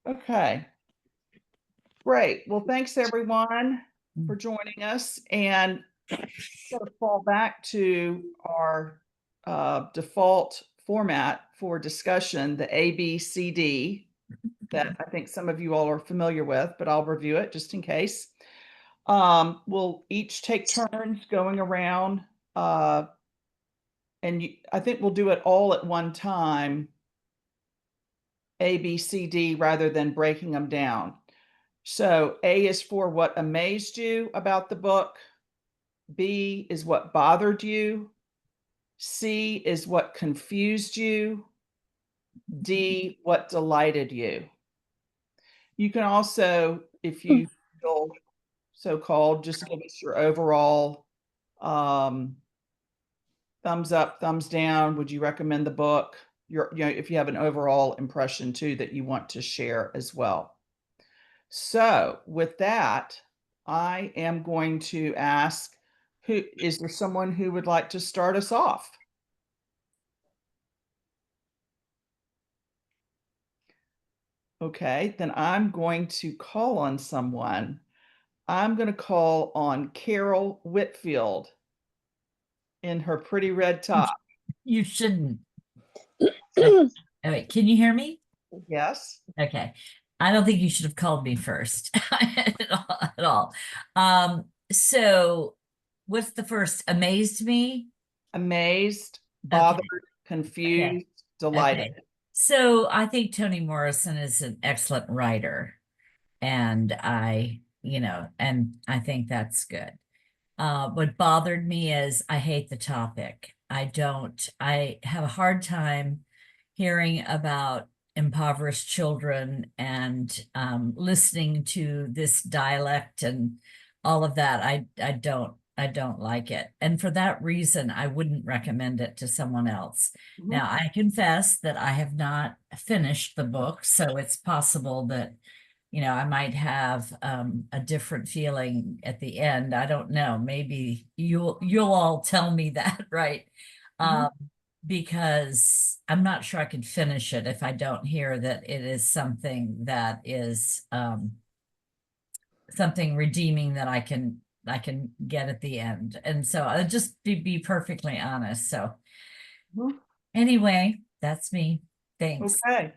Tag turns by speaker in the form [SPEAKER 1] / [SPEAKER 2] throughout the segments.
[SPEAKER 1] Okay. Great. Well, thanks everyone for joining us, and sort of fall back to our default format for discussion, the ABCD that I think some of you all are familiar with, but I'll review it just in case. We'll each take turns going around, and I think we'll do it all at one time, A, B, C, D, rather than breaking them down. So A is for what amazed you about the book. B is what bothered you. C is what confused you. D, what delighted you. You can also, if you feel so-called, just give us your overall thumbs up, thumbs down. Would you recommend the book? If you have an overall impression too that you want to share as well. So with that, I am going to ask, is there someone who would like to start us off? Okay, then I'm going to call on someone. I'm going to call on Carol Whitfield in her pretty red top.
[SPEAKER 2] You shouldn't. Oh, wait, can you hear me?
[SPEAKER 1] Yes.
[SPEAKER 2] Okay. I don't think you should have called me first at all. So what's the first? Amazed me?
[SPEAKER 1] Amazed, bothered, confused, delighted.
[SPEAKER 2] Okay. So I think Toni Morrison is an excellent writer, and I think that's good. What bothered me is I hate the topic. I have a hard time hearing about impoverished children and listening to this dialect and all of that. I don't like it. And for that reason, I wouldn't recommend it to someone else.
[SPEAKER 1] Mhm.
[SPEAKER 2] Now, I confess that I have not finished the book, so it's possible that I might have a different feeling at the end. I don't know. Maybe you'll all tell me that, right?
[SPEAKER 1] Mhm.
[SPEAKER 2] Because I'm not sure I could finish it if I don't hear that it is something that is something redeeming that I can get at the end. And so I'll just be perfectly honest. So
[SPEAKER 1] Mhm.
[SPEAKER 2] anyway, that's me. Thanks.
[SPEAKER 1] Okay.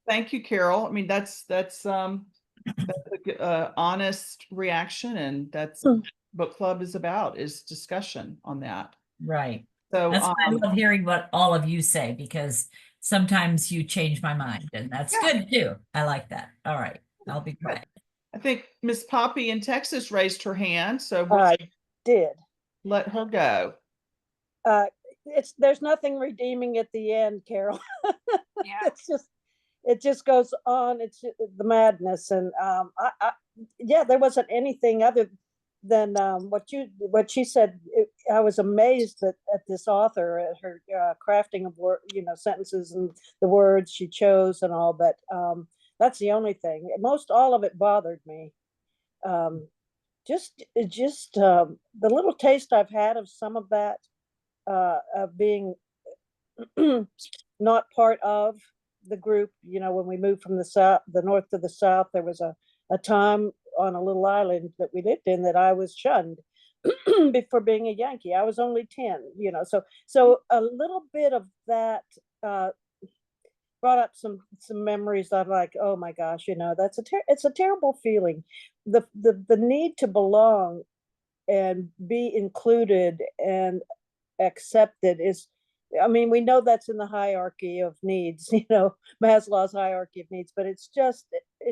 [SPEAKER 1] Thank you, Carol. I mean, that's a honest reaction, and that's what book club is about, is discussion on that.
[SPEAKER 2] Right.
[SPEAKER 1] So
[SPEAKER 2] That's why I love hearing what all of you say, because sometimes you change my mind, and that's
[SPEAKER 1] yeah,
[SPEAKER 2] good too. I like that. All right. I'll be quiet.
[SPEAKER 1] I think Miss Poppy in Texas raised her hand, so we'll
[SPEAKER 3] I did.
[SPEAKER 1] let her go.
[SPEAKER 3] There's nothing redeeming at the end, Carol.
[SPEAKER 4] Yeah.
[SPEAKER 3] It just goes on. It's the madness, and yeah, there wasn't anything other than what she said. I was amazed at this author, at her crafting of sentences and the words she chose and all. But that's the only thing. Most all of it bothered me. Just the little taste I've had of some of that, of being not part of the group. When we moved from the north to the south, there was a time on a little island that we lived in that I was shunned before being a Yankee. I was only 10, so a little bit of that brought up some memories that I'm like, oh my gosh, it's a terrible feeling. The need to belong and be included and accepted is, I mean, we know that's in the hierarchy of needs, Maslow's hierarchy of needs, but it's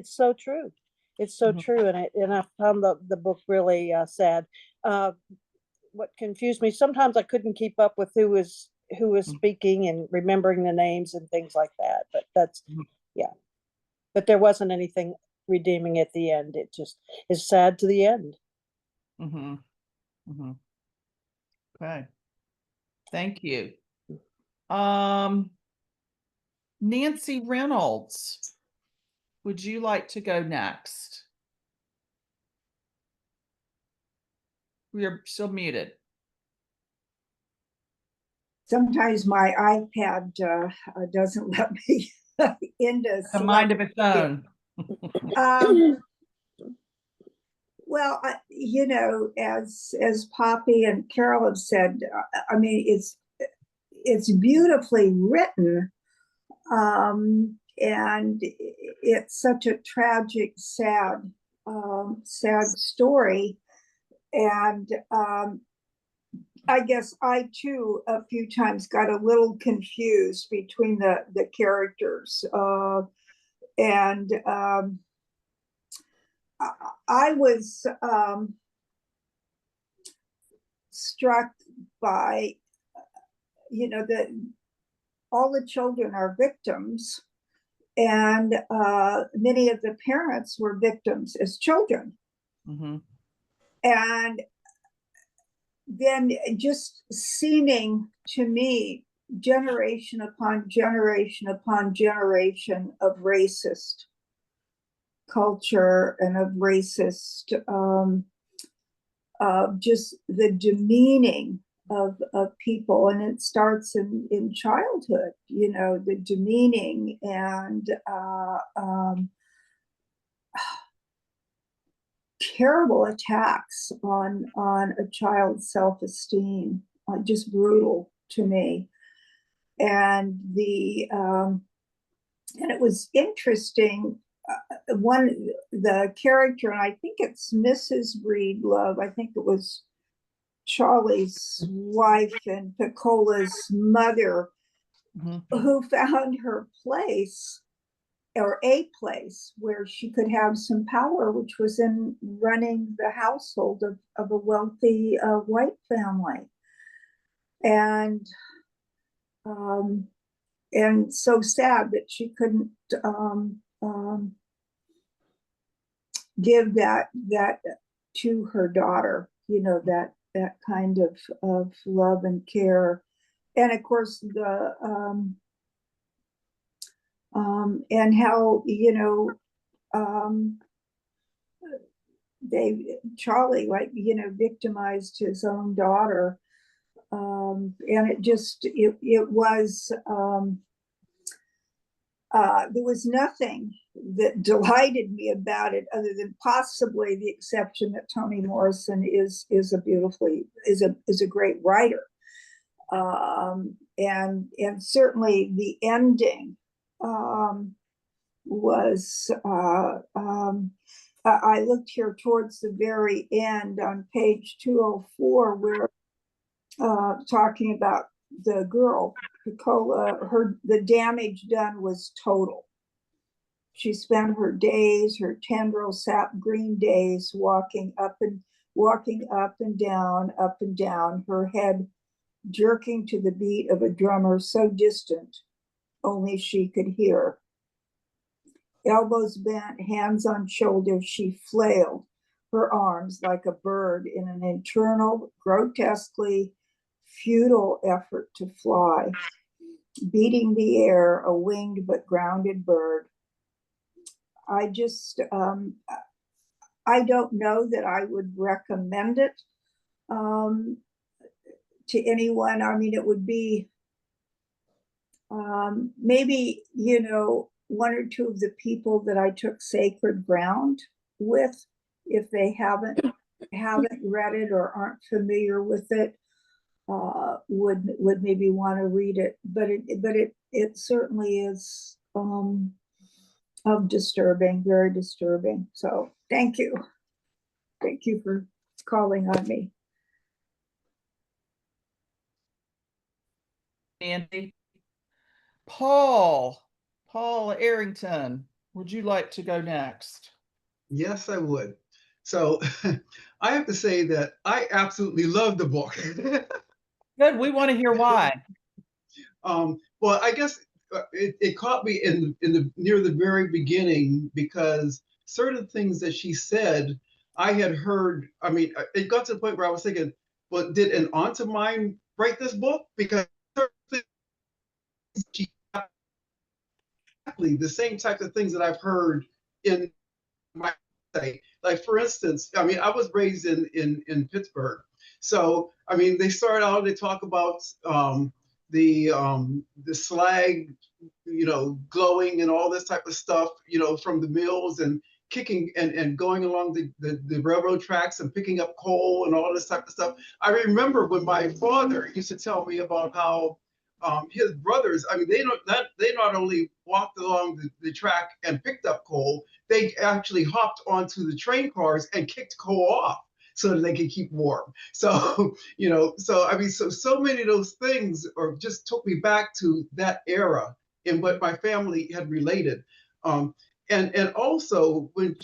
[SPEAKER 3] so true. It's so true. And I found the book really sad. What confused me, sometimes I couldn't keep up with who was speaking and remembering the names and things like that. But that's, yeah. But there wasn't anything redeeming at the end. It just is sad to the end.
[SPEAKER 1] Okay. Thank you. Nancy Reynolds, would you like to go next? We are still muted.
[SPEAKER 4] Sometimes my iPad doesn't let me into
[SPEAKER 1] A mind of its own.
[SPEAKER 4] Um, well, you know, as Poppy and Carol have said, I mean, it's beautifully written, and it's such a tragic, sad, sad story. And I guess I too a few times got a little confused between the characters, and I was struck by, you know, that all the children are victims, and many of the parents were victims as children.
[SPEAKER 1] Mhm.
[SPEAKER 4] And then just seeming to me generation upon generation upon generation of racist culture and of racist just the demeaning of people. And it starts in childhood, you know, the demeaning and terrible attacks on a child's self-esteem, just brutal to me. And and it was interesting. The character, and I think it's Mrs. Breedlove, I think it was Charlie's wife and Piccola's mother, who found her place, or a place where she could have some power, which was in running the household of a wealthy white family. And so sad that she couldn't give that to her daughter, you know, that kind of love and care. And of course the and how, you know, Charlie, like, you know, victimized his own daughter. And it just, it was, there was nothing that delighted me about it other than possibly the exception that Toni Morrison is a great writer. And certainly the ending was, I looked here towards the very end on page 204, where talking about the girl, Piccola, the damage done was total. She spent her days, her tendril sap green days, walking up and down, her head jerking to the beat of a drummer so distant only she could hear. Elbows bent, hands on shoulders, she flailed her arms like a bird in an internal, grotesquely futile effort to fly, beating the air, a winged but grounded bird. I just, I don't know that I would recommend it to anyone. I mean, it would be maybe, you know, one or two of the people that I took Sacred Ground with, if they haven't read it or aren't familiar with it, would maybe want to read it. But it certainly is disturbing, very disturbing. So thank you for calling on me.
[SPEAKER 1] Andy. Paul Arrington, would you like to go next?
[SPEAKER 5] Yes, I would. So I have to say that I absolutely love the book.
[SPEAKER 1] Good. We want to hear why.
[SPEAKER 5] Well, I guess it caught me in the near the very beginning, because certain things that she said I had heard. I mean, it got to the point where I was thinking, well, did an aunt of mine write this book? Because she exactly the same types of things that I've heard in my day. Like, for instance, I mean, I was raised in Pittsburgh. So, I mean, they start out, they talk about the slag, glowing and all this type of stuff, from the mills and kicking and going along the railroad tracks and picking up coal and all this type of stuff. I remember when my father used to tell me about how his brothers, I mean, they not only walked along the track and picked up coal, they actually hopped onto the train cars and kicked coal off so that they could keep warm. So, so I mean, so many of those things just took me back to that era and what my family had related. And also when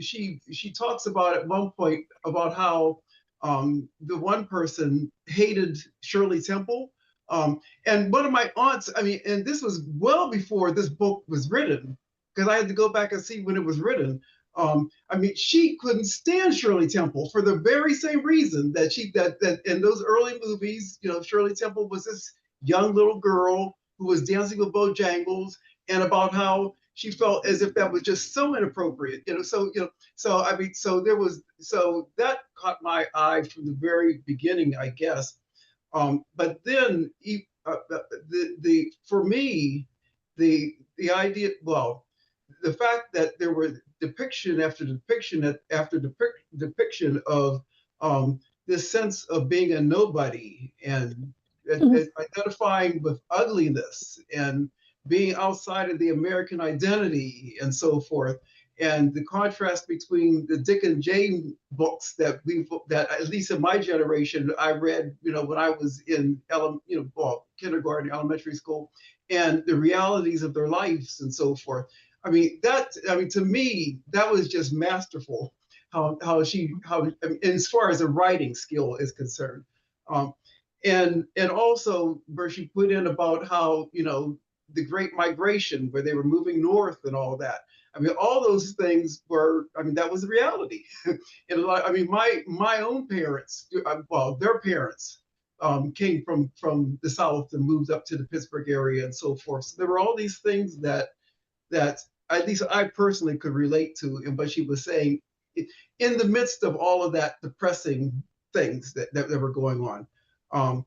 [SPEAKER 5] she talks about at one point about how the one person hated Shirley Temple. And one of my aunts, I mean, and this was well before this book was written, because I had to go back and see when it was written. I mean, she couldn't stand Shirley Temple for the very same reason that that in those early movies, Shirley Temple was this young little girl who was dancing with Bojangles, and about how she felt as if that was just so inappropriate, so I mean, so that caught my eye from the very beginning, I guess. But then for me, the idea, well, the fact that there were depiction after depiction after depiction of this sense of being a nobody and identifying with ugliness and being outside of the American identity and so forth, and the contrast between the Dick and Jane books that at least in my generation I read, when I was in kindergarten, elementary school, and the realities of their lives and so forth. I mean, to me, that was just masterful. How I mean, as far as the writing skill is concerned, and also where she put in about how the Great Migration, where they were moving north and all that. I mean, all those things were. I mean, that was the reality. And a lot. I mean, my own parents, well, their parents came from the South and moved up to the Pittsburgh area and so forth. So there were all these things that at least I personally could relate to. And but she was saying, in the midst of all of that depressing things that were going on.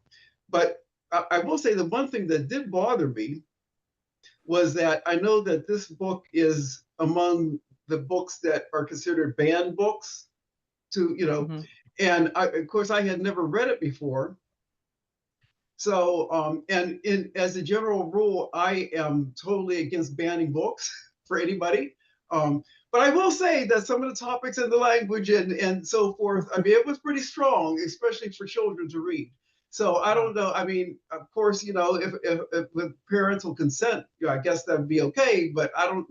[SPEAKER 5] But I will say the one thing that did bother me was that I know that this book is among the books that are considered banned books and of course I had never read it before. So, and as a general rule, I am totally against banning books for anybody. But I will say that some of the topics and the language and so forth, I mean, it was pretty strong, especially for children to read. So I don't know. I mean, of course, if with parental consent, I guess that'd be okay. But I don't,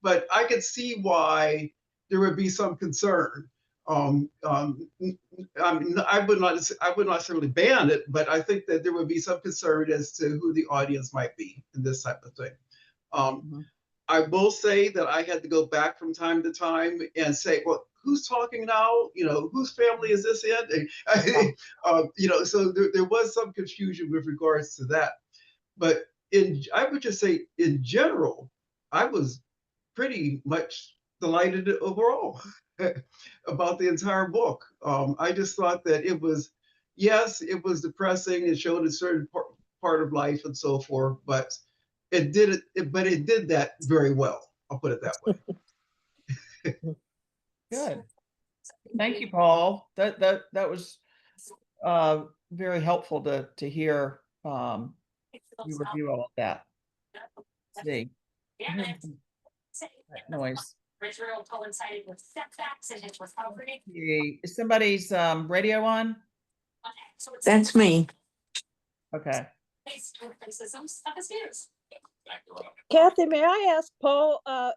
[SPEAKER 5] but I could see why there would be some concern. I mean, I would not necessarily ban it, but I think that there would be some concern as to who the audience might be in this type of thing. I will say that I had to go back from time to time and say, well, who's talking now? Whose family is this in? So there was some confusion with regards to that. But I would just say, in general, I was pretty much delighted overall about the entire book. I just thought that it was depressing. It showed a certain part of life and so forth, but it did that very well. I'll put it that way.
[SPEAKER 1] Good. Thank you, Paul. That was very helpful to hear you review all of that. Let's see. That noise.
[SPEAKER 6] Israel coincided with setbacks in its recovery.
[SPEAKER 1] Is somebody's radio on?
[SPEAKER 6] That's me.
[SPEAKER 1] Okay.
[SPEAKER 3] Kathy, may I ask Paul? I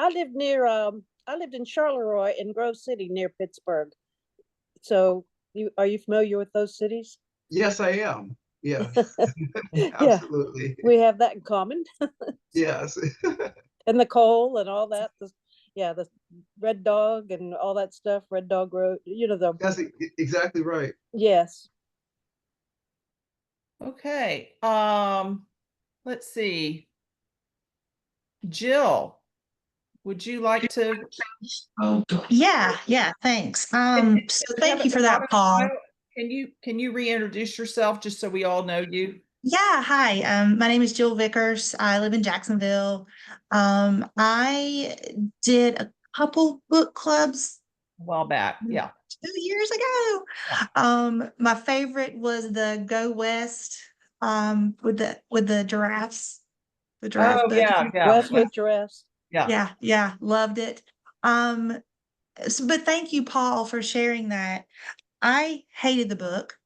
[SPEAKER 3] lived in Charleroi in Grove City near Pittsburgh. So are you familiar with those cities?
[SPEAKER 5] Yes, I am. Yeah. Absolutely.
[SPEAKER 3] Yeah, we have that in common.
[SPEAKER 5] Yes.
[SPEAKER 3] And the coal and all that. The Red Dog and all that stuff. Red Dog Road.
[SPEAKER 5] That's exactly right.
[SPEAKER 3] Yes.
[SPEAKER 1] Okay. Let's see. Jill, would you like to?
[SPEAKER 7] Yeah, thanks. So thank you for that, Paul.
[SPEAKER 1] can you reintroduce yourself just so we all know you?
[SPEAKER 7] Yeah, hi. My name is Jill Vickers. I live in Jacksonville. I did a couple book clubs
[SPEAKER 1] A while back. Yeah.
[SPEAKER 7] 2 years ago. My favorite was the Go West with the giraffes, the giraffe
[SPEAKER 1] Oh,
[SPEAKER 7] book.
[SPEAKER 1] yeah, yeah,
[SPEAKER 3] West
[SPEAKER 1] yeah,
[SPEAKER 3] with giraffes.
[SPEAKER 1] yeah.
[SPEAKER 7] Yeah, loved it. Um, but thank you, Paul, for sharing that. I hated the book.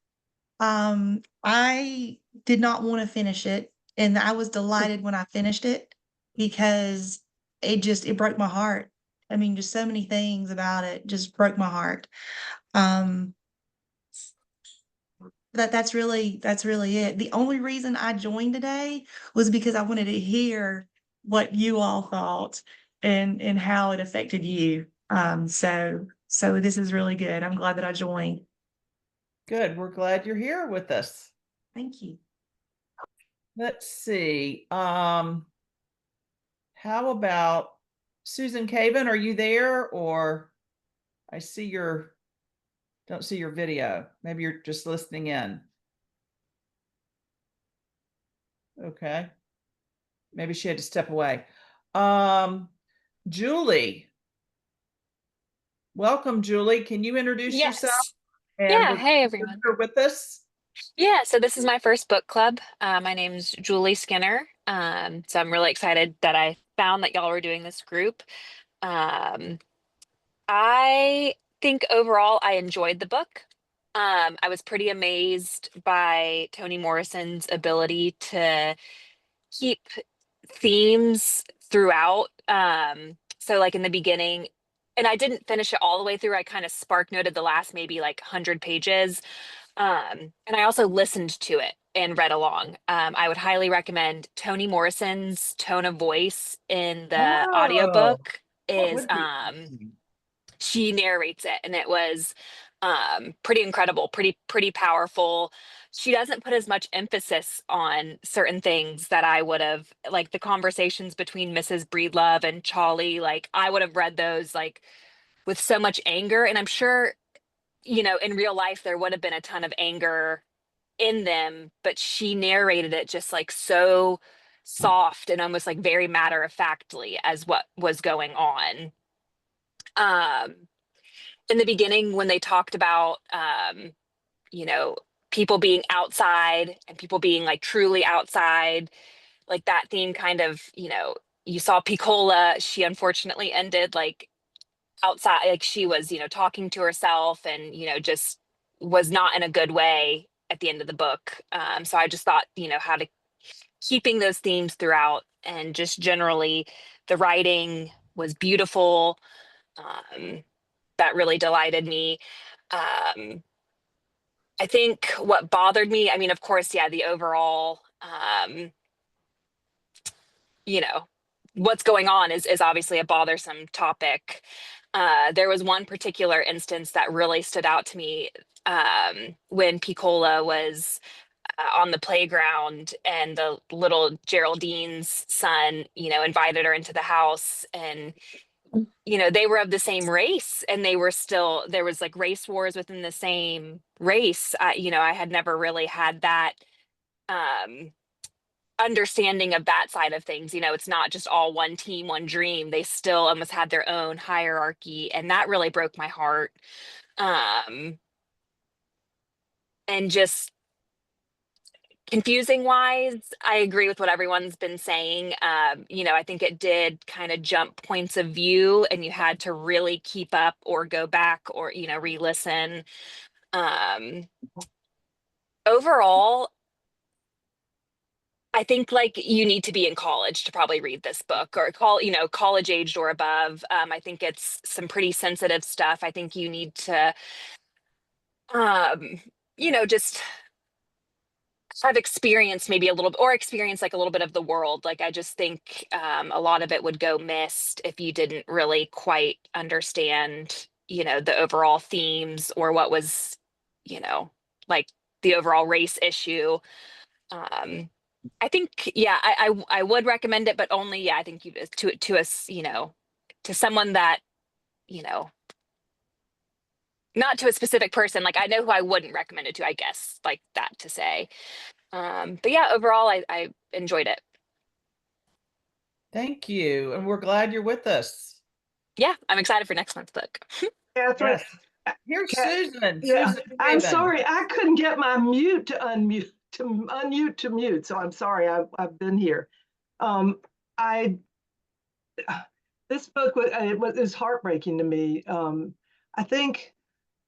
[SPEAKER 7] I did not want to finish it, and I was delighted when I finished it because it broke my heart. I mean, just so many things about it just broke my heart. Um, that's really it. The only reason I joined today was because I wanted to hear what you all thought and how it affected you. So this is really good. I'm glad that I joined.
[SPEAKER 1] Good. We're glad you're here with us.
[SPEAKER 7] Thank you.
[SPEAKER 1] Let's see. How about Susan Caven? Are you there? Or I see don't see your video. Maybe you're just listening in. Okay. Maybe she had to step away. Julie. Welcome, Julie. Can you introduce yourself?
[SPEAKER 6] Yes.
[SPEAKER 1] And
[SPEAKER 6] Yeah.
[SPEAKER 1] we're
[SPEAKER 6] Hey, everyone.
[SPEAKER 1] here with us.
[SPEAKER 6] Yeah. So this is my first book club. My name's Julie Skinner. So I'm really excited that I found that y'all were doing this group. Um, I think overall I enjoyed the book. I was pretty amazed by Toni Morrison's ability to keep themes throughout. So like in the beginning, and I didn't finish it all the way through. I kind of spark noted the last maybe like 100 pages. And I also listened to it and read along. I would highly recommend Toni Morrison's tone of voice in the
[SPEAKER 1] Oh,
[SPEAKER 6] audiobook
[SPEAKER 1] what
[SPEAKER 6] is
[SPEAKER 1] would be?
[SPEAKER 6] she narrates it, and it was pretty incredible, pretty powerful. She doesn't put as much emphasis on certain things that I would have, like the conversations between Mrs. Breedlove and Charlie. Like I would have read those like with so much anger, and I'm sure in real life there would have been a ton of anger in them, but she narrated it just like so soft and almost like very matter of factly as what was going on. um in the beginning when they talked about you know people being outside and people being like truly outside, like that theme kind of, you saw Piccola, she unfortunately ended like outside, like she was talking to herself and just was not in a good way at the end of the book. So I just thought how to keeping those themes throughout, and just generally the writing was beautiful. That really delighted me. um, I think what bothered me, I mean, of course, yeah, the overall, you know, what's going on is obviously a bothersome topic. There was one particular instance that really stood out to me, when Piccola was on the playground and the little Geraldine's son, invited her into the house, and they were of the same race, and they were still, there was like race wars within the same race. I had never really had that um understanding of that side of things. It's not just all one team, one dream. They still almost had their own hierarchy, and that really broke my heart. um and just confusing wise, I agree with what everyone's been saying. I think it did kind of jump points of view, and you had to really keep up or go back or, re-listen. Um, Overall, I think like you need to be in college to probably read this book, or college aged or above. I think it's some pretty sensitive stuff. I think you need to, just have experienced maybe a little, or experience like a little bit of the world. Like I just think a lot of it would go missed if you didn't really quite understand, the overall themes, or what was, you know, like the overall race issue. Um, I think, yeah, I would recommend it, but only, yeah, I think you to us, to someone that, you know, not to a specific person. Like, I know who I wouldn't recommend it to, I guess, like that to say. But yeah, overall, I enjoyed it.
[SPEAKER 1] Thank you. And we're glad you're with us.
[SPEAKER 6] Yeah, I'm excited for next month's book.
[SPEAKER 8] Catherine,
[SPEAKER 1] Yes. Here's
[SPEAKER 8] Ca-
[SPEAKER 1] Susan.
[SPEAKER 8] yeah,
[SPEAKER 1] Susan
[SPEAKER 8] I'm
[SPEAKER 1] Craven.
[SPEAKER 8] sorry, I couldn't get my mute to unmute to mute, so I'm sorry, I've been here. I this book is heartbreaking to me. I think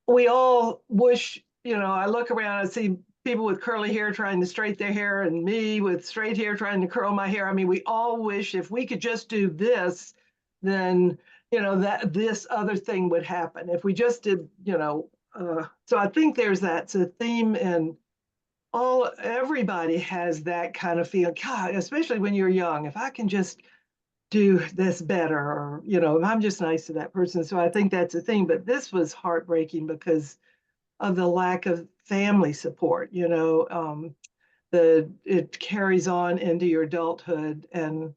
[SPEAKER 8] we all wish, I look around and see people with curly hair trying to straighten their hair, and me with straight hair trying to curl my hair. I mean, we all wish if we could just do this, then that this other thing would happen. If we just did, so I think there's that's a theme, and everybody has that kind of feeling. God, especially when you're young, if I can just do this better, or I'm just nice to that person. So I think that's a thing. But this was heartbreaking because of the lack of family support. It carries on into your adulthood, and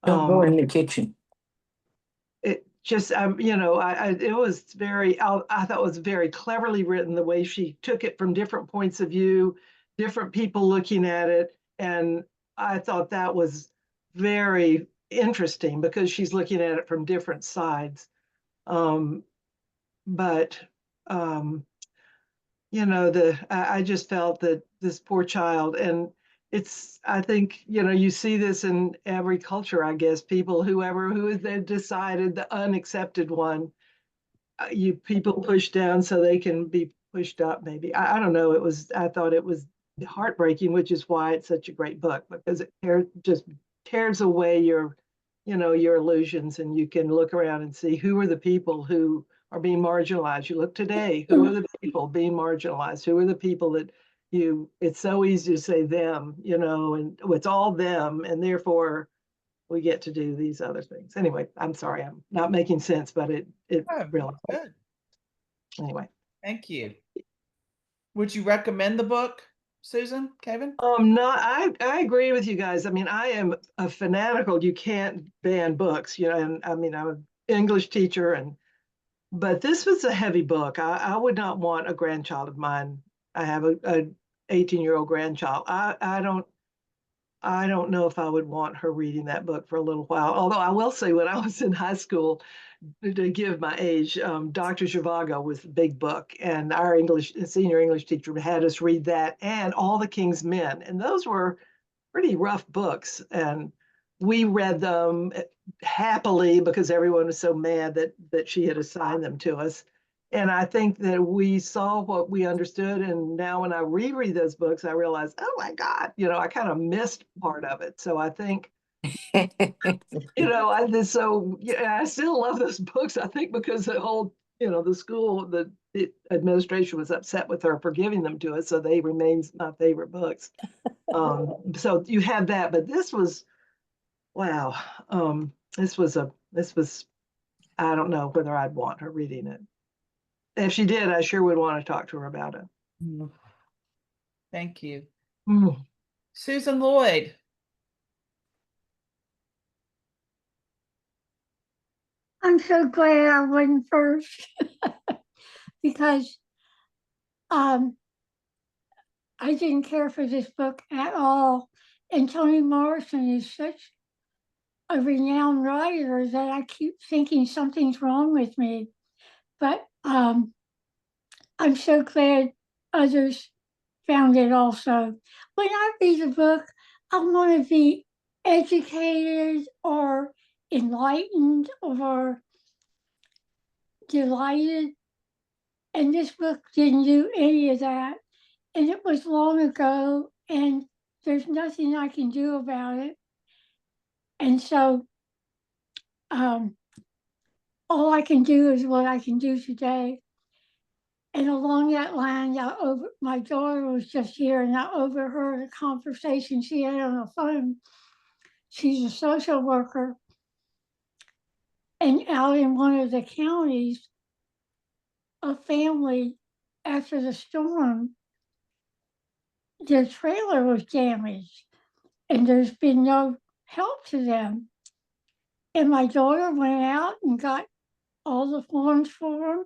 [SPEAKER 9] Don't go in the kitchen.
[SPEAKER 8] it just it was I thought it was very cleverly written, the way she took it from different points of view, different people looking at it, and I thought that was very interesting because she's looking at it from different sides. But I just felt that this poor child, and I think you see this in every culture, I guess. People, who is they decided the unaccepted one, people push down so they can be pushed up. Maybe I don't know. I thought it was heartbreaking, which is why it's such a great book, because it just tears away your illusions, and you can look around and see who are the people who are being marginalized. You look today, who are the people being marginalized? Who are the people that it's so easy to say them, and it's all them, and therefore we get to do these other things. Anyway, I'm sorry, I'm not making sense, but it
[SPEAKER 1] Oh,
[SPEAKER 8] really,
[SPEAKER 1] good.
[SPEAKER 8] anyway.
[SPEAKER 1] Thank you. Would you recommend the book, Susan Caven?
[SPEAKER 8] No, I agree with you guys. I mean, I am a fanatical, you can't ban books, and I mean, I'm an English teacher, but this was a heavy book. I would not want a grandchild of mine. I have a 18-year-old grandchild. I don't know if I would want her reading that book for a little while. Although I will say, when I was in high school, to give my age, Dr. Zhivago was a big book, and our senior English teacher had us read that and All the King's Men, and those were pretty rough books, and we read them happily because everyone was so mad that she had assigned them to us. And I think that we saw what we understood, and now when I reread those books, I realize, oh my God, I kind of missed part of it. So I think I still love those books. I think because the whole, the school, the administration was upset with her for giving them to us, so they remain my favorite books. So you had that, but this was, wow. This was, I don't know whether I'd want her reading it. If she did, I sure would want to talk to her about it.
[SPEAKER 1] Thank you.
[SPEAKER 8] Mm.
[SPEAKER 1] Susan Lloyd.
[SPEAKER 10] I'm so glad I went first because I didn't care for this book at all. And Toni Morrison is such a renowned writer that I keep thinking something's wrong with me. But I'm so glad others found it also. When I read a book, I want to be educated or enlightened or delighted. And this book didn't do any of that. And it was long ago, and there's nothing I can do about it. And so all I can do is what I can do today. And along that line, my daughter was just here, and I overheard a conversation she had on the phone. She's a social worker. And out in one of the counties, a family, after the storm, their trailer was damaged, and there's been no help to them. And my daughter went out and got all the forms for them,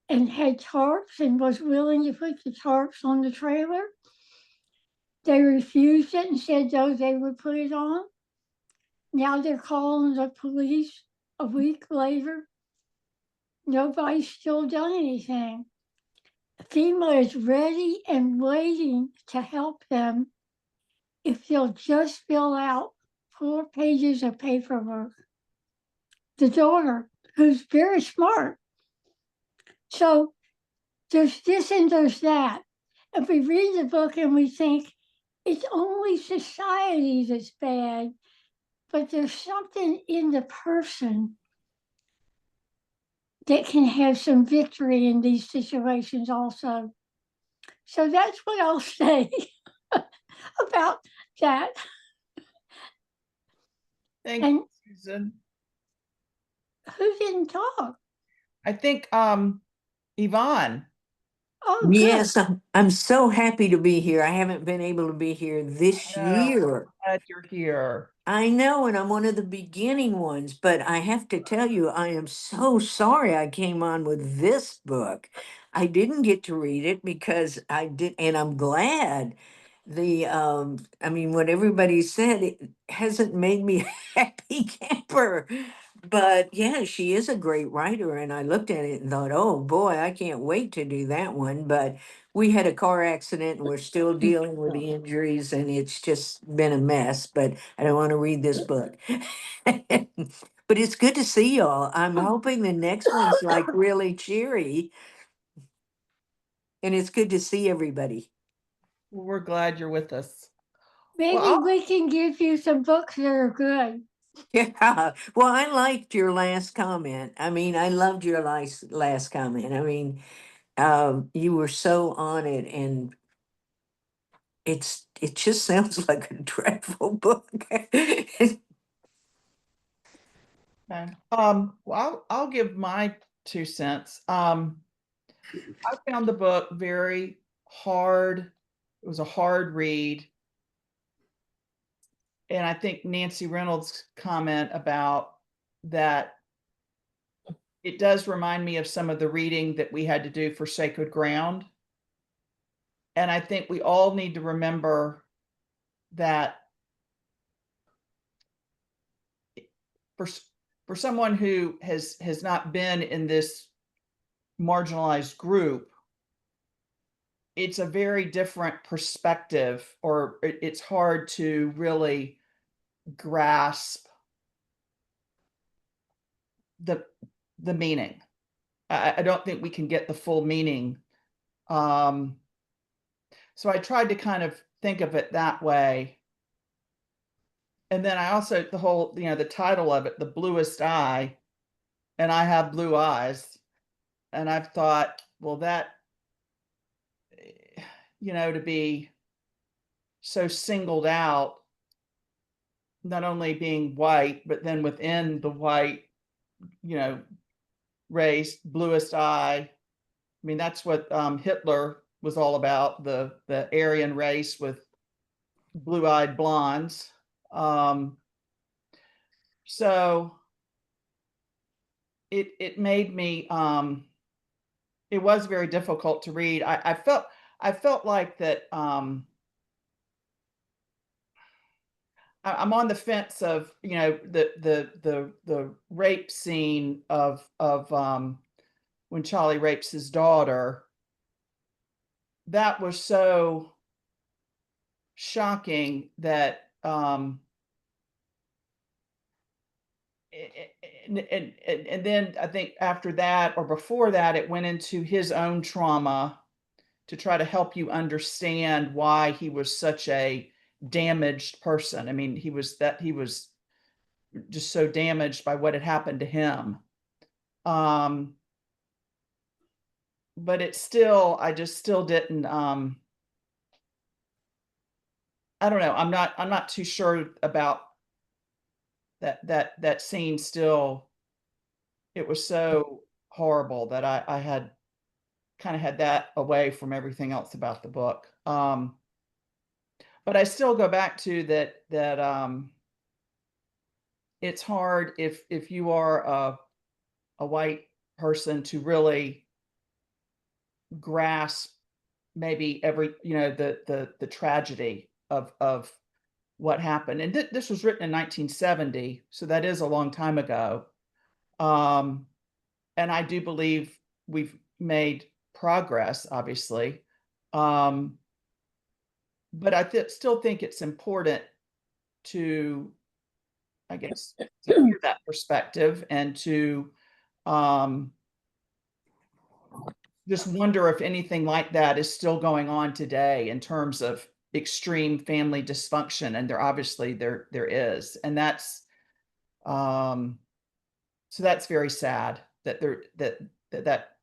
[SPEAKER 10] and had tarps and was willing to put the tarps on the trailer. They refused it and said, though, they would put it on. Now they're calling the police a week later. Nobody's still done anything. FEMA is ready and waiting to help them if they'll just fill out 4 pages of paperwork. The daughter, who's very smart. So there's this and there's that. If we read the book and we think it's only society that's bad, but there's something in the person that can have some victory in these situations also. So that's what I'll say about that.
[SPEAKER 1] Thank
[SPEAKER 10] And
[SPEAKER 1] you, Susan.
[SPEAKER 10] who didn't talk?
[SPEAKER 1] I think Yvonne.
[SPEAKER 10] Oh, good.
[SPEAKER 9] Yes, I'm so happy to be here. I haven't been able to be here this year.
[SPEAKER 1] Glad you're here.
[SPEAKER 9] I know, and I'm one of the beginning ones, but I have to tell you, I am so sorry I came on with this book. I didn't get to read it because I did, and I'm glad. I mean, what everybody said, it hasn't made me a happy camper. But yeah, she is a great writer, and I looked at it and thought, oh boy, I can't wait to do that one. But we had a car accident and we're still dealing with the injuries, and it's just been a mess. But I don't want to read this book. But it's good to see y'all. I'm hoping the next one's like really cheery. And it's good to see everybody.
[SPEAKER 1] Well, we're glad you're with us.
[SPEAKER 10] Maybe
[SPEAKER 1] Well,
[SPEAKER 10] we can give you some books that are good.
[SPEAKER 9] Yeah. Well, I liked your last comment. I mean, I loved your last comment. I mean, you were so on it, and it just sounds like a dreadful book.
[SPEAKER 1] okay. Well, I'll give my 2 cents. I found the book very hard. It was a hard read. And I think Nancy Reynolds' comment about that, it does remind me of some of the reading that we had to do for Sacred Ground. And I think we all need to remember that for for someone who has not been in this marginalized group, it's a very different perspective, or it's hard to really grasp the meaning. I don't think we can get the full meaning. So I tried to kind of think of it that way. And then I also, the whole, the title of it, The Bluest Eye, and I have blue eyes. And I've thought, well, that, to be so singled out, not only being white, but then within the white, race, bluest eye. I mean, that's what Hitler was all about, the Aryan race with blue-eyed blondes. So it made me, it was very difficult to read. I felt like that. I'm on the fence of, the rape scene of when Charlie rapes his daughter. That was so shocking that and then I think after that or before that, it went into his own trauma to try to help you understand why he was such a damaged person. I mean, he was just so damaged by what had happened to him. But I just still didn't, I don't know. I'm not too sure about that scene still. It was so horrible that I had kind of had that away from everything else about the book. But I still go back to that it's hard if you are a white person to really grasp maybe every, the tragedy of what happened. And this was written in 1970, so that is a long time ago. And I do believe we've made progress, obviously. But I still think it's important to, I guess, to hear that perspective and to just wonder if anything like that is still going on today in terms of extreme family dysfunction. And there is, and that's so that's very sad that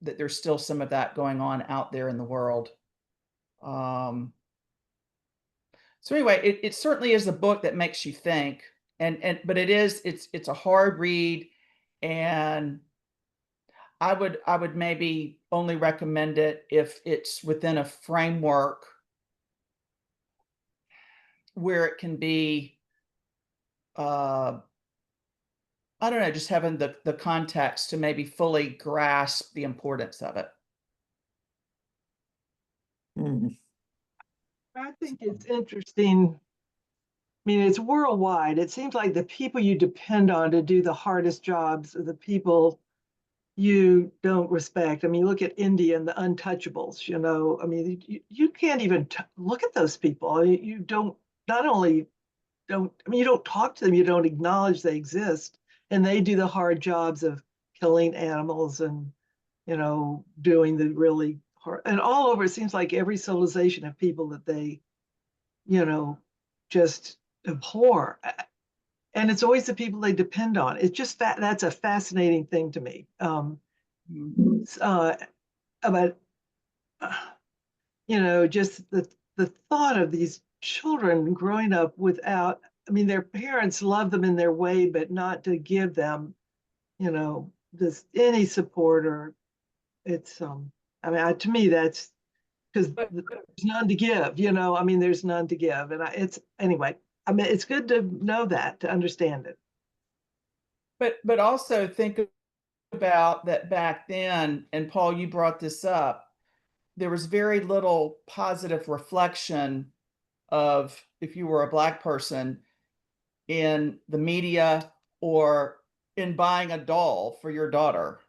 [SPEAKER 1] there's still some of that going on out there in the world. So anyway, it certainly is a book that makes you think, but it's a hard read, and I would maybe only recommend it if it's within a framework where it can be, uh, I don't know, just having the context to maybe fully grasp the importance of it.
[SPEAKER 9] Mm.
[SPEAKER 8] I think it's interesting. I mean, it's worldwide. It seems like the people you depend on to do the hardest jobs are the people you don't respect. I mean, look at India and the untouchables, I mean, you can't even look at those people. You don't, not only don't, I mean, you don't talk to them, you don't acknowledge they exist. And they do the hard jobs of killing animals and, doing the really hard, and all over, it seems like every civilization have people that they, just abhor. And it's always the people they depend on. It's just that's a fascinating thing to me. About just the thought of these children growing up without, I mean, their parents love them in their way, but not to give them, this any support. Or it's I mean, to me that's because there's none to give, I mean, there's none to give. And it's anyway, I mean, it's good to know that, to understand it.
[SPEAKER 1] But also think about that back then, and Paul, you brought this up, there was very little positive reflection of, if you were a Black person, in the media or in buying a doll for your daughter.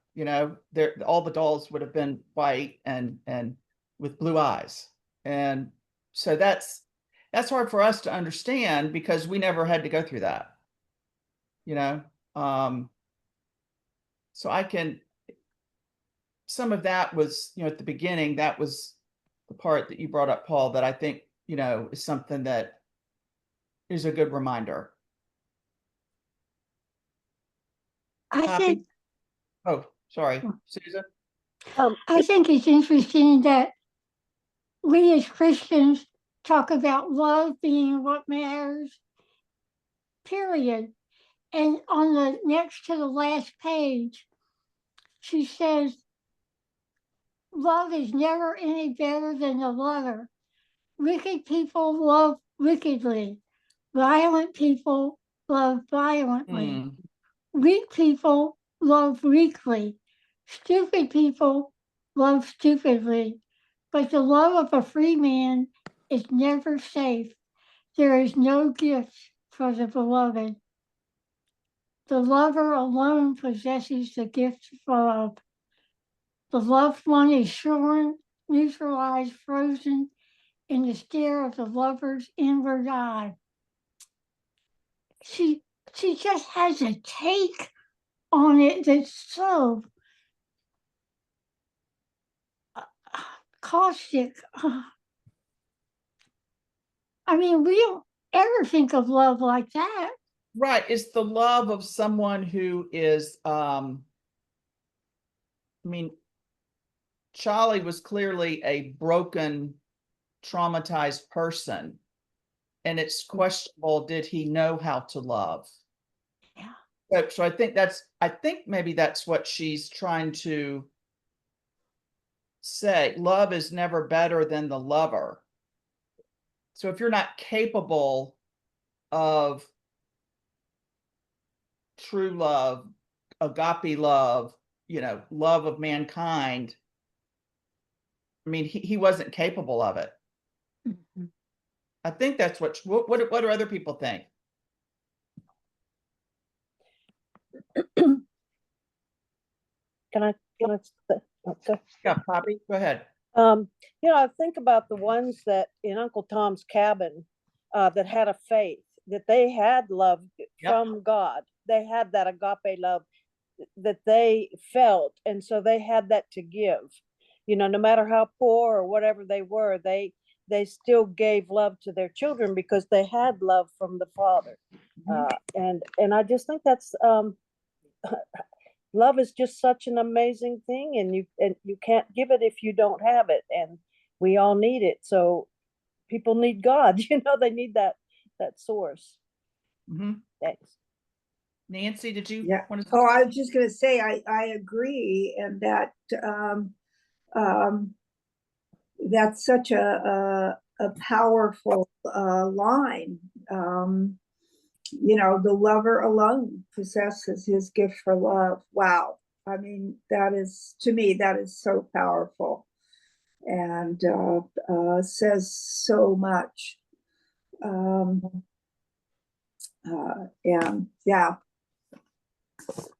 [SPEAKER 1] All the dolls would have been white and with blue eyes. And so that's hard for us to understand because we never had to go through that. you know so I can, some of that was, at the beginning, that was the part that you brought up, Paul, that I think, is something that is a good reminder.
[SPEAKER 10] I
[SPEAKER 1] Happy?
[SPEAKER 10] think
[SPEAKER 1] Oh, sorry, Susan.
[SPEAKER 10] I think it's interesting that we as Christians talk about love being what matters, period. And on the next to the last page, she says, love is never any better than the lover. Wicked people love wickedly. Violent people love violently.
[SPEAKER 1] Hmm.
[SPEAKER 10] Weak people love weakly. Stupid people love stupidly. But the love of a free man is never safe. There is no gift for the beloved. The lover alone possesses the gift of love. The loved one is shorn, neutralized, frozen in the stare of the lover's inward eye. She just has a take on it that's so caustic. I mean, we don't ever think of love like that.
[SPEAKER 1] Right, it's the love of someone who is, I mean, Charlie was clearly a broken, traumatized person, and it's questionable, did he know how to love?
[SPEAKER 10] Yeah.
[SPEAKER 1] So I think maybe that's what she's trying to say. Love is never better than the lover. So if you're not capable of true love, agape love, love of mankind, I mean, he wasn't capable of it.
[SPEAKER 3] Mhm.
[SPEAKER 1] I think that's what do other people think?
[SPEAKER 3] Can I, okay.
[SPEAKER 1] Yeah, Poppy, go ahead.
[SPEAKER 3] I think about the ones that in Uncle Tom's Cabin that had a faith, that they had love from God. They had that agape love that they felt, and so they had that to give. No matter how poor or whatever they were, they still gave love to their children because they had love from the Father. And I just think that's love is just such an amazing thing, and you can't give it if you don't have it, and we all need it. So people need God. They need that source. Thanks.
[SPEAKER 1] Nancy, did you
[SPEAKER 4] Yeah.
[SPEAKER 1] want to?
[SPEAKER 4] Oh, I was just going to say, I agree. And that, that's such a powerful line. The lover alone possesses his gift for love. Wow. I mean, to me, that is so powerful and says so much. And yeah.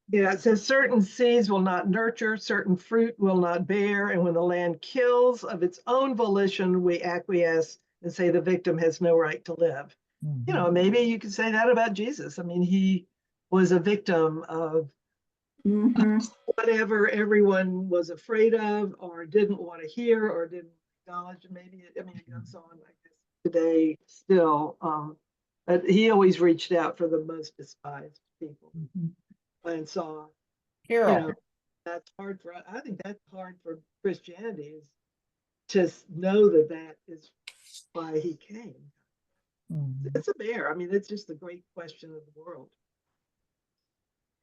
[SPEAKER 8] Yeah, it says certain seeds will not nurture, certain fruit will not bear, and when the land kills of its own volition, we acquiesce and say the victim has no right to live. Maybe you could say that about Jesus. I mean, he was a victim of whatever everyone was afraid of or didn't want to hear or didn't acknowledge. Maybe it goes on like this today still. But he always reached out for the most despised people. And saw,
[SPEAKER 1] Carol.
[SPEAKER 8] that's hard for, I think that's hard for Christianity, is to know that is why he came. It's a bear. I mean, it's just the great question of the world.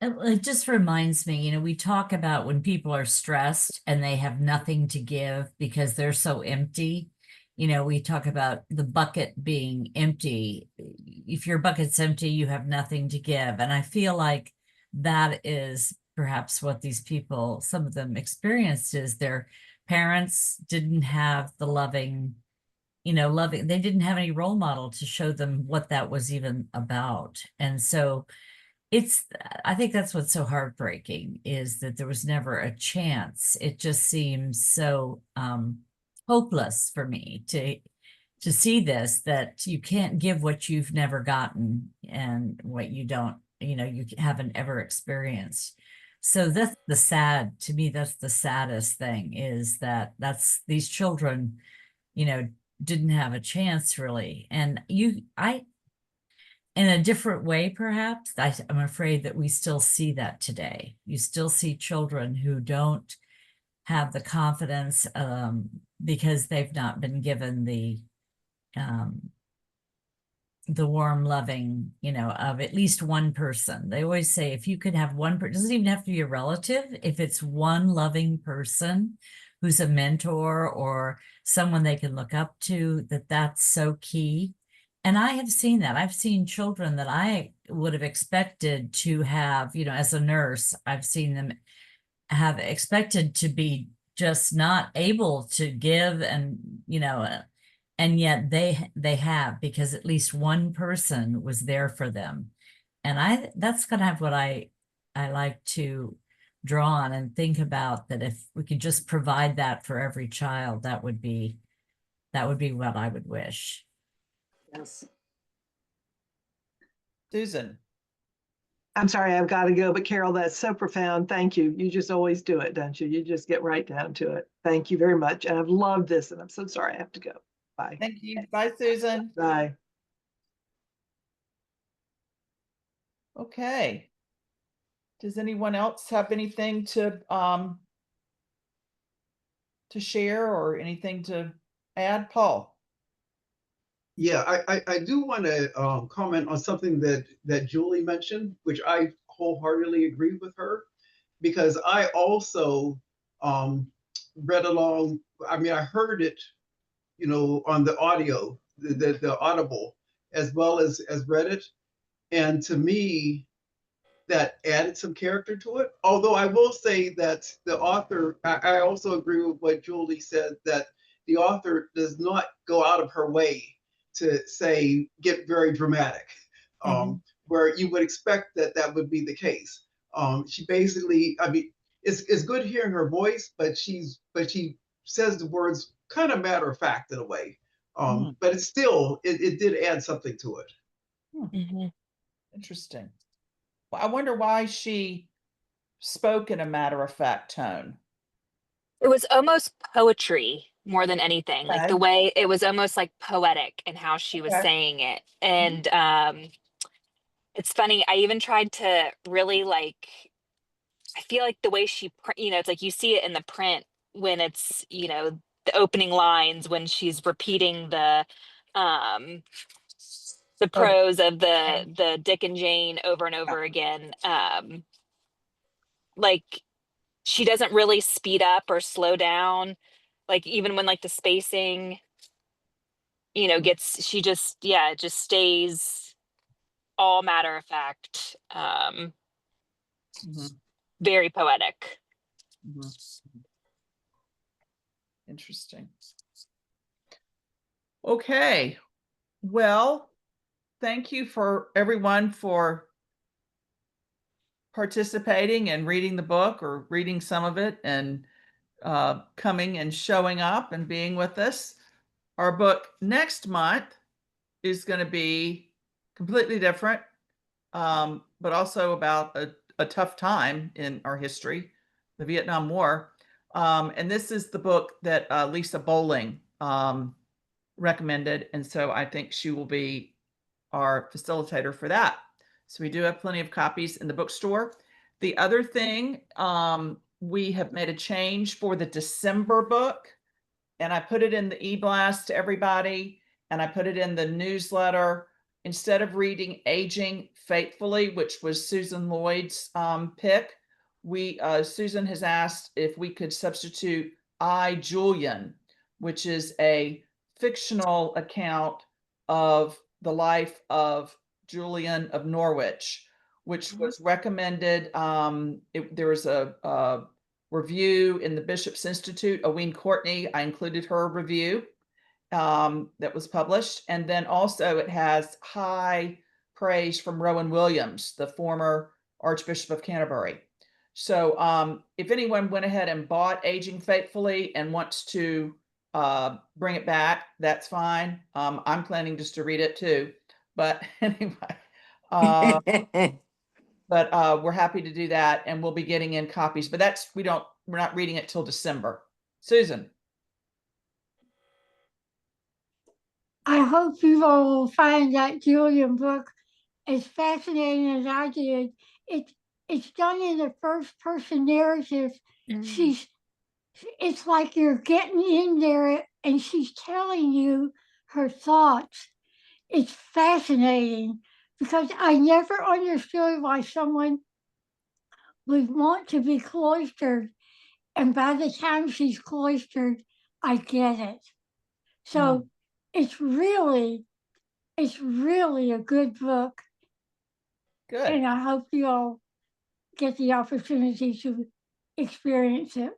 [SPEAKER 2] It just reminds me, we talk about when people are stressed and they have nothing to give because they're so empty. We talk about the bucket being empty. If your bucket's empty, you have nothing to give. And I feel like that is perhaps what these people, some of them experienced, is their parents didn't have the loving, they didn't have any role model to show them what that was even about. And so I think that's what's so heartbreaking, is that there was never a chance. It just seems so hopeless for me to see this, that you can't give what you've never gotten and what you don't, you haven't ever experienced. So that's to me, that's the saddest thing, is that these children, didn't have a chance really. And in a different way, perhaps, I'm afraid that we still see that today. You still see children who don't have the confidence because they've not been given the warm, loving, of at least one person. They always say, if you could have one person, it doesn't even have to be a relative. If it's one loving person who's a mentor or someone they can look up to, that's so key. And I have seen that. I've seen children that I would have expected to have, as a nurse, I've seen them have expected to be just not able to give, and yet they have, because at least one person was there for them. And that's kind of what I like to draw on and think about, that if we could just provide that for every child, that would be what I would wish.
[SPEAKER 4] Yes.
[SPEAKER 1] Susan.
[SPEAKER 8] I'm sorry, I've got to go, but Carol, that's so profound. Thank you. You just always do it, don't you? You just get right down to it. Thank you very much. And I've loved this, and I'm so sorry I have to go. Bye.
[SPEAKER 1] Thank you. Bye, Susan.
[SPEAKER 8] Bye.
[SPEAKER 1] Okay. Does anyone else have anything to share or anything to add? Paul?
[SPEAKER 5] Yeah, I do want to comment on something that Julie mentioned, which I wholeheartedly agree with her, because I also read along. I mean, I heard it, on the audio, the Audible, as well as read it, and to me, that added some character to it. Although I will say that the author, I also agree with what Julie said, that the author does not go out of her way to say, get very dramatic, where you would expect that that would be the case. She basically, I mean, it's good hearing her voice, but she says the words kind of matter of fact in a way. But it's still, it did add something to it.
[SPEAKER 1] Interesting. Well, I wonder why she spoke in a matter of fact tone.
[SPEAKER 6] It was almost poetry more than anything, like the
[SPEAKER 1] Okay.
[SPEAKER 6] way it was almost like poetic in how she was
[SPEAKER 1] Okay.
[SPEAKER 6] saying it. And it's funny, I even tried to really like, I feel like the way she, you know, it's like you see it in the print when it's, you know, the opening lines when she's repeating um the
[SPEAKER 1] Oh,
[SPEAKER 6] prose of the Dick and Jane over and over again. Like she doesn't really speed up or slow down, like even when like the spacing, you know, gets, she just, yeah, it just stays all matter of fact, very poetic.
[SPEAKER 1] Interesting. Okay. Well, thank you for everyone for participating and reading the book or reading some of it and coming and showing up and being with us. Our book next month is going to be completely different, but also about a tough time in our history, the Vietnam War. And this is the book that Lisa Bowling recommended. And so I think she will be our facilitator for that. So we do have plenty of copies in the bookstore. The other thing, we have made a change for the December book, and I put it in the e-blast to everybody, and I put it in the newsletter. Instead of reading Aging Faithfully, which was Susan Lloyd's pick, Susan has asked if we could substitute I, Julian, which is a fictional account of the life of Julian of Norwich, which was recommended. There was a review in the Bishop's Institute. Oween Courtney, I included her review that was published. And then also it has high praise from Rowan Williams, the former Archbishop of Canterbury. So if anyone went ahead and bought Aging Faithfully and wants to bring it back, that's fine. I'm planning just to read it too. But anyway, we're happy to do that, and we'll be getting in copies. But we're not reading it till December. Susan.
[SPEAKER 10] I hope you all will find that Julian book as fascinating as I did. It's done in a first person narrative. It's like you're getting in there and she's telling you her thoughts. It's fascinating because I never understood why someone would want to be cloistered. And by the time she's cloistered, I get it. So it's really a good book.
[SPEAKER 1] Good.
[SPEAKER 10] And I hope you all get the opportunity to experience it.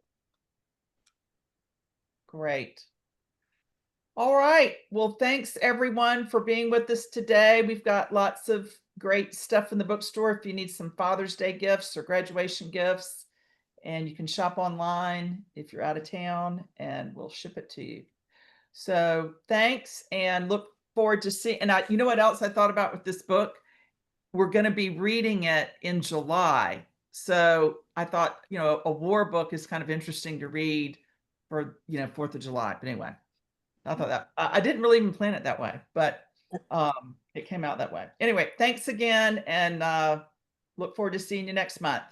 [SPEAKER 1] Great. All right. Well, thanks everyone for being with us today. We've got lots of great stuff in the bookstore if you need some Father's Day gifts or graduation gifts. And you can shop online if you're out of town, and we'll ship it to you. So thanks, and look forward to seeing. And you know what else I thought about with this book? We're going to be reading it in July. So I thought, a war book is kind of interesting to read for, 4th of July. But anyway, I thought that I didn't really even plan it that way, but it came out that way. Anyway, thanks again, and look forward to seeing you next month.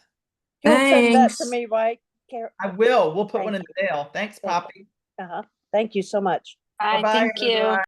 [SPEAKER 3] You'll send that to
[SPEAKER 9] Thanks.
[SPEAKER 3] me, right,
[SPEAKER 1] I will. We'll put
[SPEAKER 3] Thank
[SPEAKER 1] one in the mail. Thanks,
[SPEAKER 3] Thank
[SPEAKER 1] Poppy.
[SPEAKER 3] Thank you so much.
[SPEAKER 6] Bye,
[SPEAKER 1] Bye-bye,
[SPEAKER 6] thank you.
[SPEAKER 1] everyone.